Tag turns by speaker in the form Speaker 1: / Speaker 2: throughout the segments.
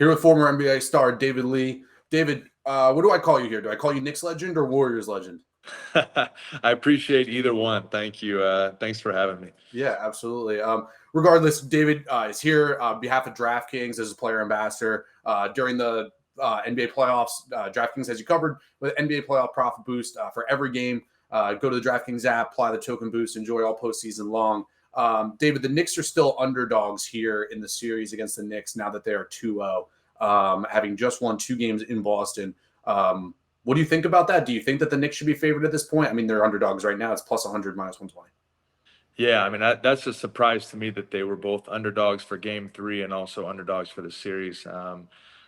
Speaker 1: Here with former NBA star David Lee. David, what do I call you here? Do I call you Knicks legend or Warriors legend?
Speaker 2: I appreciate either one. Thank you. Thanks for having me.
Speaker 1: Yeah, absolutely. Regardless, David is here on behalf of DraftKings as a player ambassador. During the NBA playoffs, DraftKings has you covered with NBA playoff profit boost for every game. Go to the DraftKings app, apply the token boost, enjoy all postseason long. David, the Knicks are still underdogs here in the series against the Knicks now that they are 2-0, having just won 2 games in Boston. What do you think about that? Do you think that the Knicks should be favored at this point? I mean, they're underdogs right now. It's plus 100, minus 120.
Speaker 2: Yeah, I mean that's a surprise to me that they were both underdogs for Game 3 and also underdogs for the series.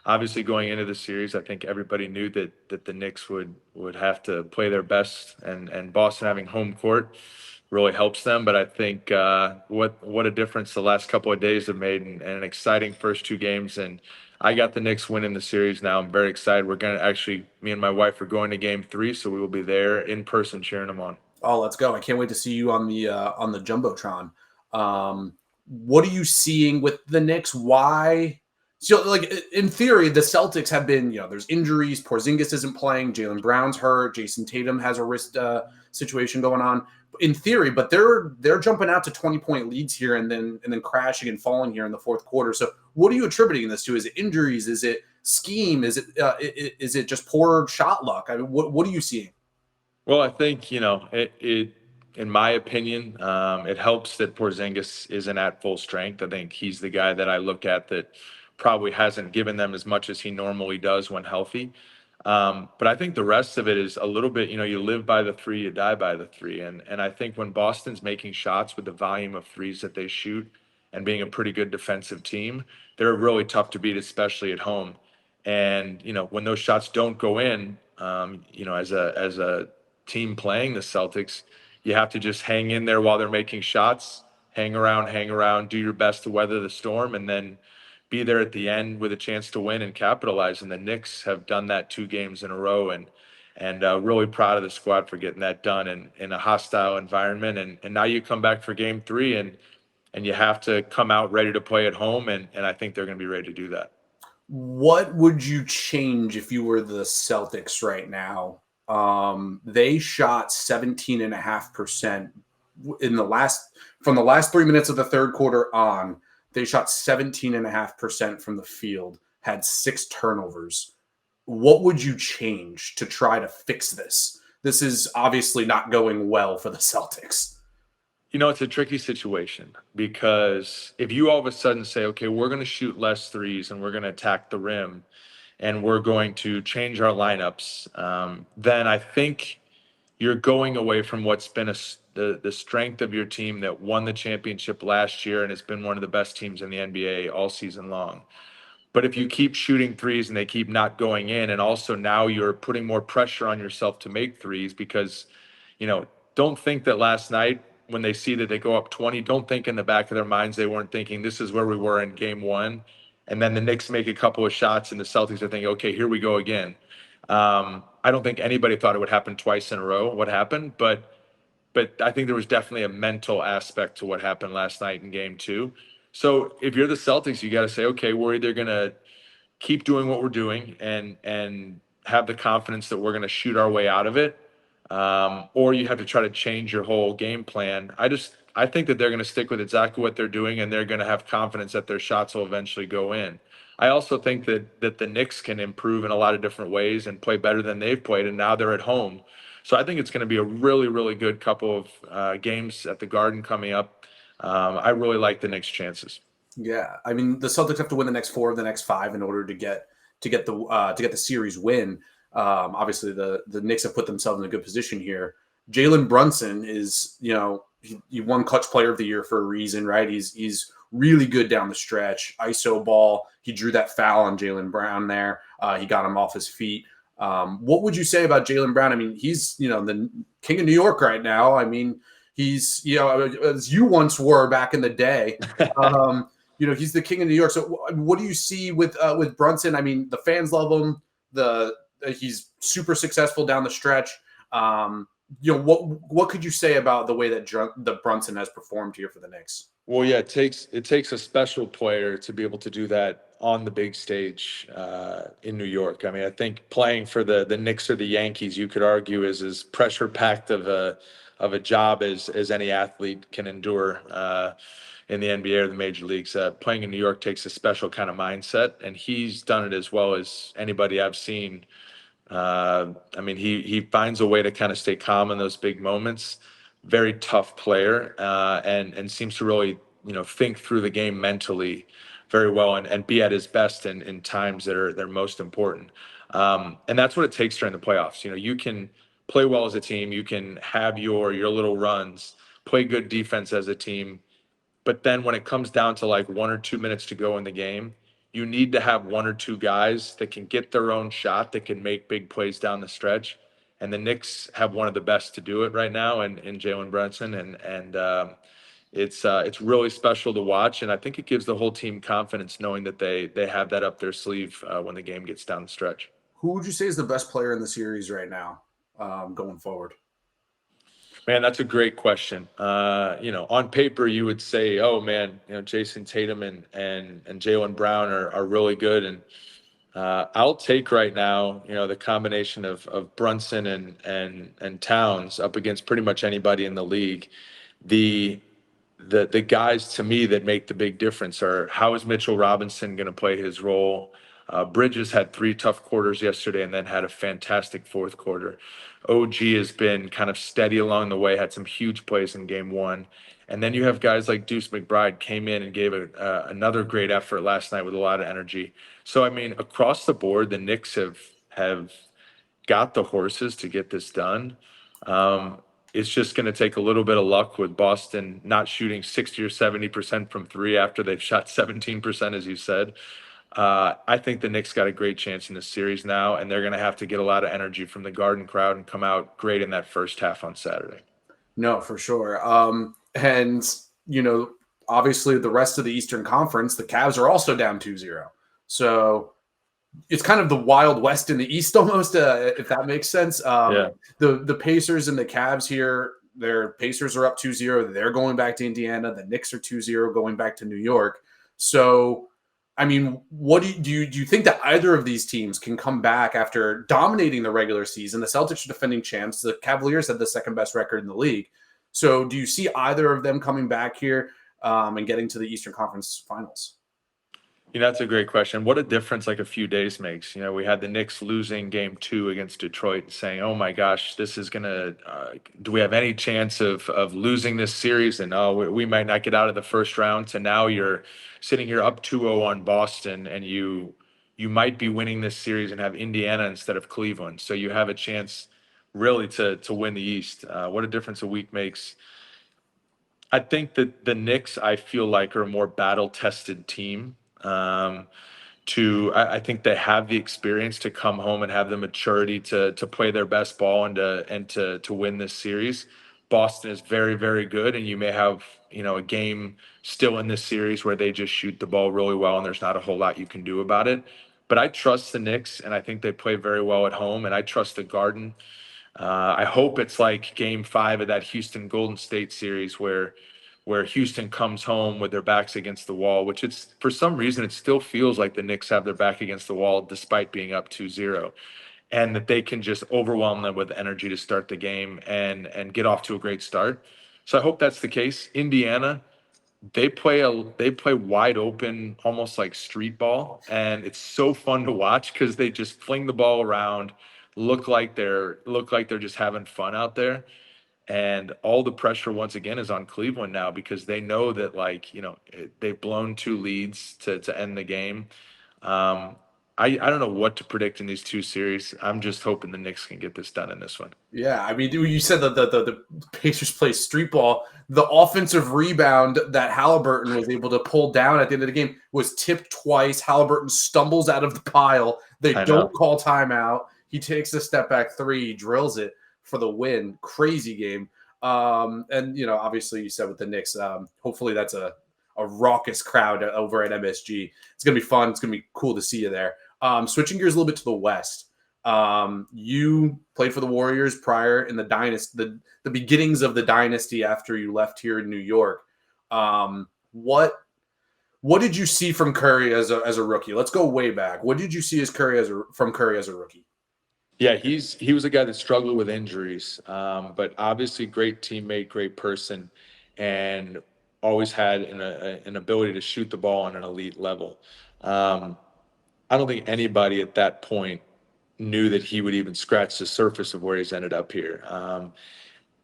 Speaker 2: Obviously, going into the series, I think everybody knew that the Knicks would have to play their best, and Boston having home court really helps them. But I think what a difference the last couple of days have made, and an exciting first 2 games. And I got the Knicks winning the series now. I'm very excited. We're gonna actually, me and my wife are going to Game 3, so we will be there in person cheering them on.
Speaker 1: Oh, let's go! I can't wait to see you on the jumbotron. What are you seeing with the Knicks? Why? So, like in theory, the Celtics have been, there's injuries. Porzingis isn't playing. Jaylen Brown's hurt. Jason Tatum has a wrist situation going on. In theory, but they're jumping out to 20-point leads here and then crashing and falling here in the fourth quarter. So, what are you attributing this to? Is it injuries? Is it scheme? Is it just poor shot luck? I mean, what are you seeing?
Speaker 2: Well, I think it in my opinion, it helps that Porzingis isn't at full strength. I think he's the guy that I look at that probably hasn't given them as much as he normally does when healthy. But I think the rest of it is a little bit, you live by the three, you die by the three. And I think when Boston's making shots with the volume of threes that they shoot and being a pretty good defensive team, they're really tough to beat, especially at home. And when those shots don't go in, as a team playing the Celtics, you have to just hang in there while they're making shots, hang around, do your best to weather the storm, and then be there at the end with a chance to win and capitalize. And the Knicks have done that 2 games in a row, and really proud of the squad for getting that done in a hostile environment. And now you come back for Game 3, and you have to come out ready to play at home, and I think they're going to be ready to do that.
Speaker 1: What would you change if you were the Celtics right now? They shot 17.5% in the last 3 minutes of the third quarter on. They shot 17.5% from the field, had 6 turnovers. What would you change to try to fix this? This is obviously not going well for the Celtics.
Speaker 2: It's a tricky situation because if you all of a sudden say, okay, we're going to shoot less threes and we're going to attack the rim and we're going to change our lineups, then I think you're going away from what's been the strength of your team that won the championship last year and has been one of the best teams in the NBA all season long. But if you keep shooting threes and they keep not going in, and also now you're putting more pressure on yourself to make threes because, don't think that last night when they see that they go up 20, don't think in the back of their minds they weren't thinking this is where we were in Game 1. And then the Knicks make a couple of shots and the Celtics are thinking, okay, here we go again. I don't think anybody thought it would happen twice in a row, what happened, but I think there was definitely a mental aspect to what happened last night in Game 2. So if you're the Celtics, you got to say, okay, we're either going to keep doing what we're doing and have the confidence that we're going to shoot our way out of it, or you have to try to change your whole game plan. I think that they're going to stick with exactly what they're doing, and they're going to have confidence that their shots will eventually go in. I also think that the Knicks can improve in a lot of different ways and play better than they've played, and now they're at home. So I think it's going to be a really, really good couple of games at the Garden coming up. I really like the Knicks' chances.
Speaker 1: Yeah, I mean the Celtics have to win the next 4 of the next 5 in order to get the series win. Obviously, the Knicks have put themselves in a good position here. Jalen Brunson is, he won Clutch Player of the Year for a reason, right? He's really good down the stretch, ISO ball. He drew that foul on Jaylen Brown there. He got him off his feet. What would you say about Jaylen Brown? I mean, he's the king of New York right now. I mean, he's as you once were back in the day. He's the king of New York. So what do you see with Brunson? I mean, the fans love him. He's super successful down the stretch. What could you say about the way that Brunson has performed here for the Knicks?
Speaker 2: Well, yeah, it takes a special player to be able to do that on the big stage in New York. I mean, I think playing for the Knicks or the Yankees, you could argue, is as pressure packed of a job as any athlete can endure in the NBA or the major leagues. Playing in New York takes a special kind of mindset, and he's done it as well as anybody I've seen. I mean, he finds a way to kind of stay calm in those big moments. Very tough player, and seems to really think through the game mentally very well, and be at his best in times they're most important. And that's what it takes during the playoffs. You can play well as a team, you can have your little runs, play good defense as a team, but then when it comes down to like 1 or 2 minutes to go in the game, you need to have one or two guys that can get their own shot, that can make big plays down the stretch. And the Knicks have one of the best to do it right now, in Jaylen Brunson, and it's really special to watch. And I think it gives the whole team confidence knowing that they have that up their sleeve when the game gets down the stretch.
Speaker 1: Who would you say is the best player in the series right now, going forward?
Speaker 2: Man, that's a great question. On paper, you would say, "Oh man, Jason Tatum and Jaylen Brown are really good." And I'll take right now, the combination of Brunson and Towns up against pretty much anybody in the league. The the guys to me that make the big difference are, how is Mitchell Robinson going to play his role? Bridges had 3 tough quarters yesterday and then had a fantastic fourth quarter. OG has been kind of steady along the way, had some huge plays in game one. And then you have guys like Deuce McBride came in and gave another great effort last night with a lot of energy. So, I mean, across the board, the Knicks have got the horses to get this done. Um, it's just going to take a little bit of luck with Boston not shooting 60 or 70% from three after they've shot 17%, as you said. I think the Knicks got a great chance in this series now, and they're going to have to get a lot of energy from the Garden crowd and come out great in that first half on Saturday.
Speaker 1: No, for sure. And obviously the rest of the Eastern Conference, the Cavs are also down 2-0. So it's kind of the Wild West in the East almost, if that makes sense.
Speaker 2: Yeah.
Speaker 1: The Pacers and the Cavs here, their Pacers are up 2-0. They're going back to Indiana. The Knicks are 2-0 going back to New York. So, I mean, what do you think that either of these teams can come back after dominating the regular season? The Celtics are defending champs. The Cavaliers had the second best record in the league. So do you see either of them coming back here and getting to the Eastern Conference Finals?
Speaker 2: That's a great question. What a difference like a few days makes. We had the Knicks losing game two against Detroit and saying, "Oh my gosh, this is gonna. Do we have any chance of losing this series?" And oh, we might not get out of the first round. To now, you're sitting here up 2-0 on Boston, and you might be winning this series and have Indiana instead of Cleveland. So you have a chance, really, to win the East. What a difference a week makes. I think that the Knicks, I feel like, are a more battle tested team. Um, I think they have the experience to come home and have the maturity to play their best ball and to win this series. Boston is very, very good, and you may have a game still in this series where they just shoot the ball really well, and there's not a whole lot you can do about it. But I trust the Knicks, and I think they play very well at home, and I trust the Garden. I hope it's like game five of that Houston Golden State series where Houston comes home with their backs against the wall, which it's, for some reason, it still feels like the Knicks have their back against the wall despite being up 2-0, and that they can just overwhelm them with energy to start the game and get off to a great start. So I hope that's the case. Indiana, they play wide open, almost like street ball, and it's so fun to watch because they just fling the ball around, look like they're just having fun out there. And all the pressure once again is on Cleveland now because they know that, like, they've blown two leads to end the game. Um, I don't know what to predict in these two series. I'm just hoping the Knicks can get this done in this one.
Speaker 1: Yeah, I mean, you said that the Pacers play street ball. The offensive rebound that Halliburton was able to pull down at the end of the game was tipped twice. Halliburton stumbles out of the pile. They
Speaker 2: I
Speaker 1: don't
Speaker 2: know.
Speaker 1: call timeout. He takes a step back three, he drills it for the win. Crazy game. And obviously you said with the Knicks, hopefully that's a raucous crowd over at MSG. It's gonna be fun. It's gonna be cool to see you there. Switching gears a little bit to the West. You played for the Warriors prior in the dynasty, the beginnings of the dynasty after you left here in New York. what did you see from Curry as a rookie? Let's go way back. What did you see from Curry as a rookie?
Speaker 2: Yeah, he was a guy that struggled with injuries, but obviously great teammate, great person, and always had an ability to shoot the ball on an elite level. Um, I don't think anybody at that point knew that he would even scratch the surface of where he's ended up here.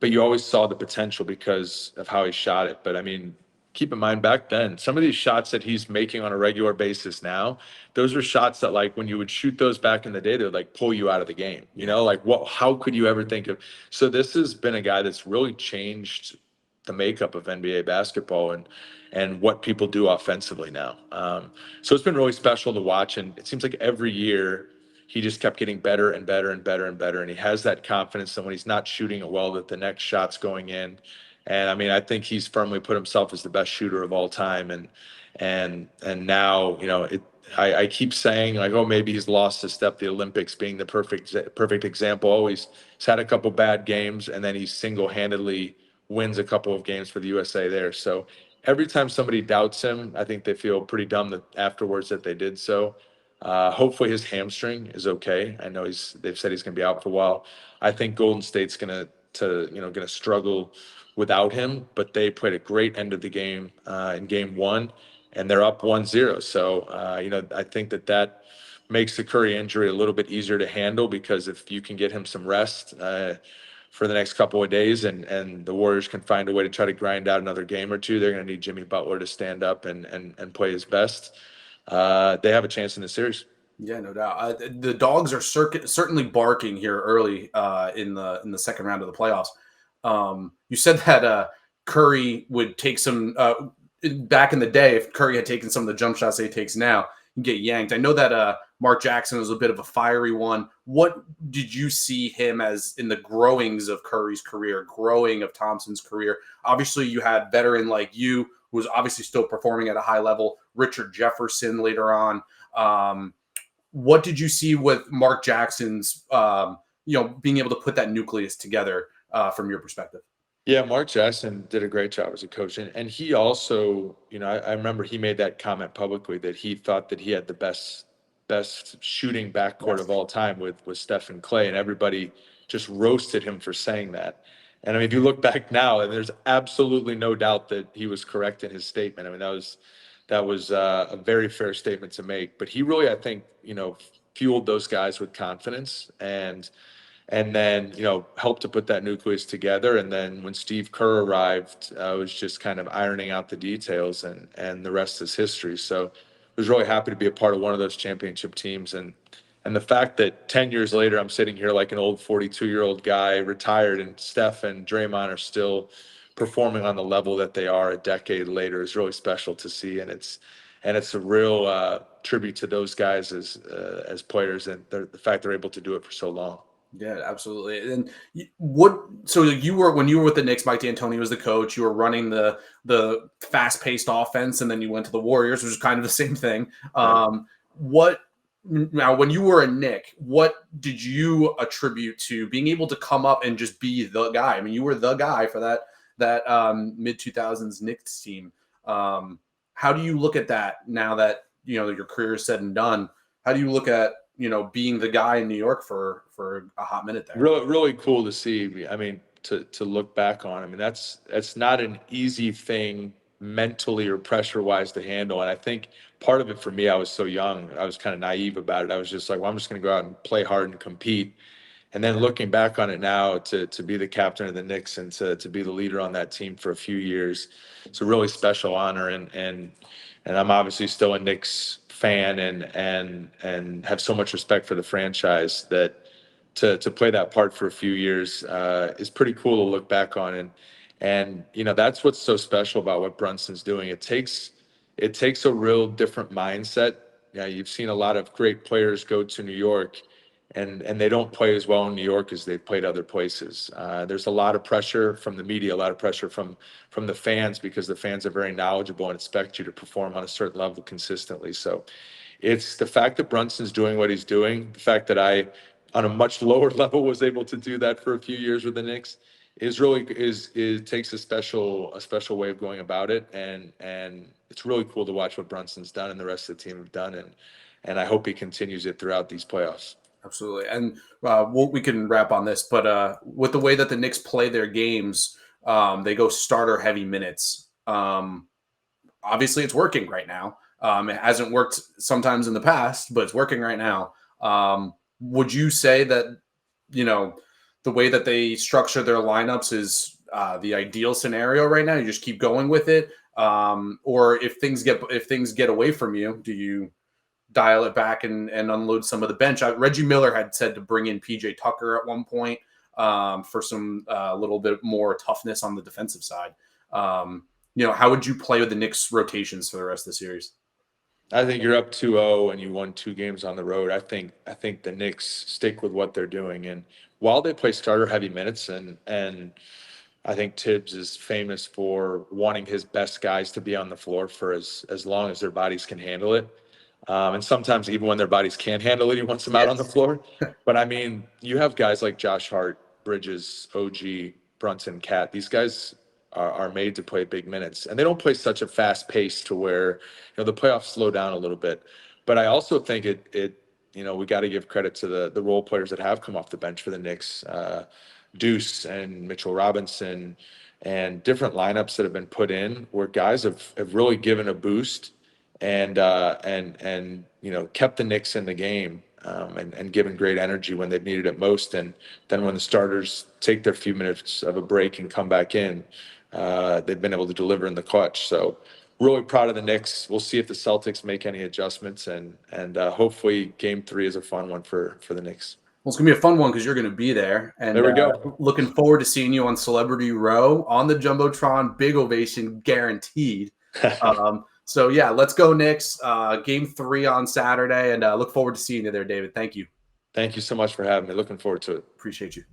Speaker 2: But you always saw the potential because of how he shot it. But I mean, keep in mind back then, some of these shots that he's making on a regular basis now, those are shots that like when you would shoot those back in the day, they would like pull you out of the game. You know, like what how could you ever think of so this has been a guy that's really changed the makeup of NBA basketball and what people do offensively now. So it's been really special to watch. And it seems like every year he just kept getting better and better and better and better. And he has that confidence that when he's not shooting it well, that the next shot's going in. And I mean, I think he's firmly put himself as the best shooter of all time. And now, you know, I keep saying like, oh, maybe he's lost a step. The Olympics being the perfect example. Always he's had a couple bad games, and then he single handedly wins a couple of games for the USA there. So every time somebody doubts him, I think they feel pretty dumb that afterwards that they did so. Hopefully his hamstring is okay. I know they've said he's going to be out for a while. I think Golden State's going to struggle without him, but they played a great end of the game in game one, and they're up 1-0. So I think that makes the Curry injury a little bit easier to handle because if you can get him some rest for the next couple of days and the Warriors can find a way to try to grind out another game or two, they're going to need Jimmy Butler to stand up and play his best. They have a chance in the series.
Speaker 1: Yeah, no doubt. The dogs are certainly barking here early in the second round of the playoffs. You said that Curry would take some back in the day. If Curry had taken some of the jump shots that he takes now, he'd get yanked. I know that Mark Jackson was a bit of a fiery one. What did you see him as in the growings of Curry's career, growing of Thompson's career? Obviously, you had veteran like you, who was obviously still performing at a high level. Richard Jefferson later on. What did you see with Mark Jackson's, being able to put that nucleus together from your perspective?
Speaker 2: Yeah, Mark Jackson did a great job as a coach. And he also, I remember he made that comment publicly that he thought that he had the best shooting backcourt of all time with Steph and Clay, and everybody just roasted him for saying that. And I mean, if you look back now, and there's absolutely no doubt that he was correct in his statement. I mean, that was a very fair statement to make. But he really, I think, fueled those guys with confidence and then helped to put that nucleus together. And then when Steve Kerr arrived, I was just kind of ironing out the details, and the rest is history. So I was really happy to be a part of one of those championship teams, and the fact that 10 years later I'm sitting here like an old 42-year-old guy retired, and Steph and Draymond are still performing on the level that they are a decade later is really special to see, and it's a real tribute to those guys as players, and the fact they're able to do it for so long.
Speaker 1: Yeah, absolutely. And what? So you were when you were with the Knicks, Mike D'Antoni was the coach. You were running the fast paced offense, and then you went to the Warriors, which is kind of the same thing. What now? When you were a Knick, what did you attribute to being able to come up and just be the guy? I mean, you were the guy for that mid 2000s Knicks team. How do you look at that now that your career is said and done? How do you look at being the guy in New York for a hot minute there?
Speaker 2: Really, really cool to see. I mean, to look back on. I mean, that's not an easy thing mentally or pressure wise to handle. And I think part of it for me, I was so young, I was kind of naive about it. I was just like, well, I'm just going to go out and play hard and compete. And then looking back on it now, to be the captain of the Knicks and to be the leader on that team for a few years, it's a really special honor. And I'm obviously still a Knicks fan and have so much respect for the franchise that to play that part for a few years is pretty cool to look back on. And that's what's so special about what Brunson's doing. It takes a real different mindset. Yeah, you've seen a lot of great players go to New York and they don't play as well in New York as they've played other places. There's a lot of pressure from the media, a lot of pressure from the fans, because the fans are very knowledgeable and expect you to perform on a certain level consistently. So it's the fact that Brunson's doing what he's doing, the fact that I, on a much lower level, was able to do that for a few years with the Knicks, is takes a special way of going about it, and it's really cool to watch what Brunson's done and the rest of the team have done, and I hope he continues it throughout these playoffs.
Speaker 1: Absolutely. And we can wrap on this, but with the way that the Knicks play their games, they go starter heavy minutes. Obviously, it's working right now. It hasn't worked sometimes in the past, but it's working right now. Would you say that, the way that they structure their lineups is the ideal scenario right now? You just keep going with it, or if things get away from you, do you dial it back and unload some of the bench? Reggie Miller had said to bring in PJ Tucker at one point for some little bit more toughness on the defensive side. How would you play with the Knicks rotations for the rest of the series?
Speaker 2: I think you're up 2-0 and you won 2 games on the road. I think the Knicks stick with what they're doing, and while they play starter heavy minutes, and I think Tibbs is famous for wanting his best guys to be on the floor for as long as their bodies can handle it. And sometimes even when their bodies can't handle it, he wants them out on the floor. But I mean, you have guys like Josh Hart, Bridges, OG, Brunson, Cat. These guys are made to play big minutes, and they don't play such a fast pace to where the playoffs slow down a little bit. But I also think we got to give credit to the role players that have come off the bench for the Knicks, Deuce and Mitchell Robinson, and different lineups that have been put in where guys have really given a boost and kept the Knicks in the game, and given great energy when they've needed it most. And then when the starters take their few minutes of a break and come back in, they've been able to deliver in the clutch. So really proud of the Knicks. We'll see if the Celtics make any adjustments, and hopefully Game 3 is a fun one for the Knicks.
Speaker 1: Well, it's going to be a fun one because you're going to be there. And
Speaker 2: there we go.
Speaker 1: Looking forward to seeing you on Celebrity Row on the Jumbotron. Big ovation guaranteed. So, yeah, let's go Knicks. Game 3 on Saturday, and look forward to seeing you there, David. Thank you.
Speaker 2: Thank you so much for having me. Looking forward to it.
Speaker 1: Appreciate you.